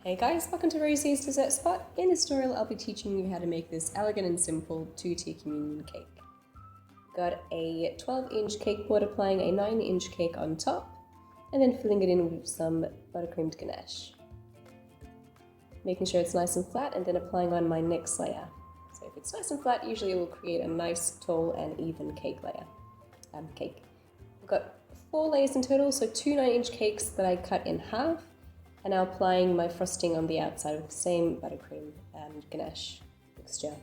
Hey guys, welcome to Rosie's Dessert Spot. In this tutorial I'll be teaching you how to make this elegant and simple 2-tier communion cake. Got a 12-inch cake board, applying a 9-inch cake on top and then filling it in with some buttercreamed ganache. Making sure it's nice and flat and then applying on my next layer. So if it's nice and flat, usually it will create a nice, tall and even cake layer. I've got 4 layers in total, so 2 9-inch cakes that I cut in half. And now applying my frosting on the outside with the same buttercream and ganache mixture.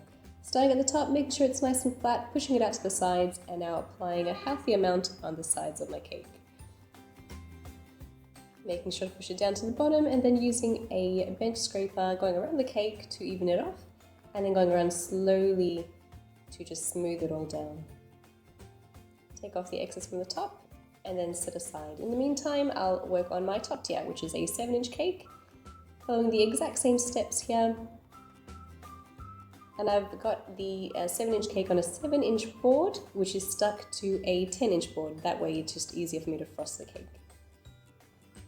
Starting at the top, making sure it's nice and flat, pushing it out to the sides, and now applying a healthy amount on the sides of my cake. Making sure to push it down to the bottom, and then using a bench scraper, going around the cake to even it off, and then going around slowly to just smooth it all down. Take off the excess from the top, and then set aside. In the meantime, I'll work on my top tier, which is a 7-inch cake, following the exact same steps here. And I've got the 7-inch cake on a 7-inch board, which is stuck to a 10-inch board. That way it's just easier for me to frost the cake.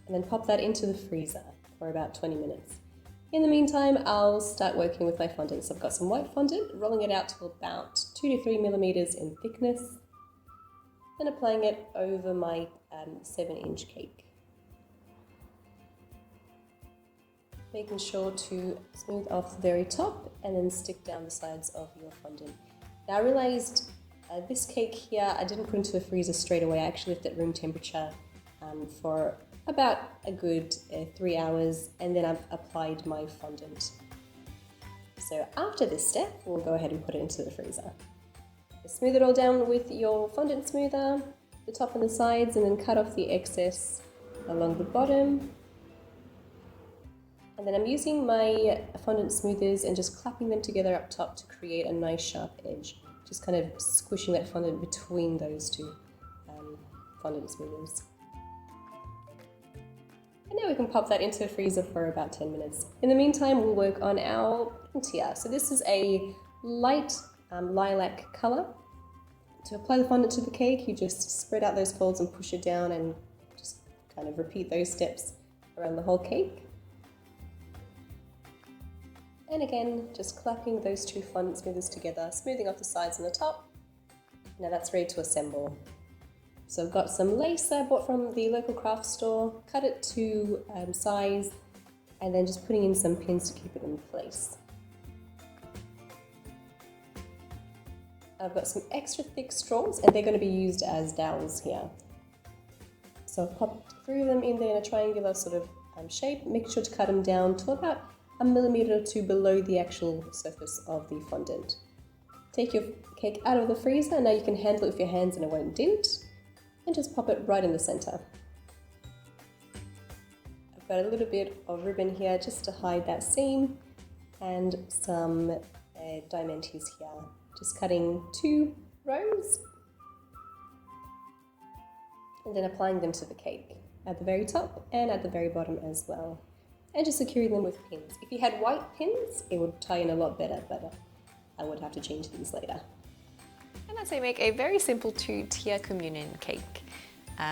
And then pop that into the freezer for about 20 minutes. In the meantime, I'll start working with my fondant. So I've got some white fondant, rolling it out to about 2 to 3 millimeters in thickness, and applying it over my 7-inch cake. Making sure to smooth off the very top and then stick down the sides of your fondant. Now I realized this cake here I didn't put into the freezer straight away. I actually left it at room temperature for about a good 3 hours, and then I've applied my fondant. So after this step, we'll go ahead and put it into the freezer. Smooth it all down with your fondant smoother, the top and the sides, and then cut off the excess along the bottom. And then I'm using my fondant smoothers and just clapping them together up top to create a nice sharp edge. Just kind of squishing that fondant between those two fondant smoothers. And now we can pop that into the freezer for about 10 minutes. In the meantime, we'll work on our tier. So this is a light lilac colour. To apply the fondant to the cake, you just spread out those folds and push it down, and just kind of repeat those steps around the whole cake. And again, just clapping those two fondant smoothers together, smoothing off the sides and the top. Now that's ready to assemble. So I've got some lace I bought from the local craft store, cut it to size, and then just putting in some pins to keep it in place. I've got some extra thick straws, and they're going to be used as dowels here. So I've popped 3 of them in there in a triangular sort of shape. Make sure to cut them down to about 1 millimeter or 2 below the actual surface of the fondant. Take your cake out of the freezer. Now you can handle it with your hands and it won't dint. And just pop it right in the center. I've got a little bit of ribbon here just to hide that seam, and some diamantes here. Just cutting 2 rows and then applying them to the cake at the very top and at the very bottom as well, and just securing them with pins. If you had white pins, it would tie in a lot better, but I would have to change these later. And that's how you make a very simple 2-tier communion cake.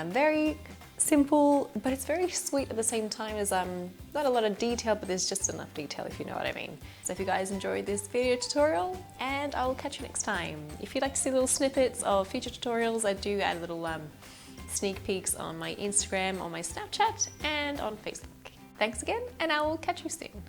Very simple, but it's very sweet at the same time. As not a lot of detail, but there's just enough detail, if you know what I mean. So if you guys enjoyed this video tutorial, and I'll catch you next time. If you'd like to see little snippets of future tutorials, I do add little sneak peeks on my Instagram, on my Snapchat, and on Facebook. Thanks again, and I will catch you soon.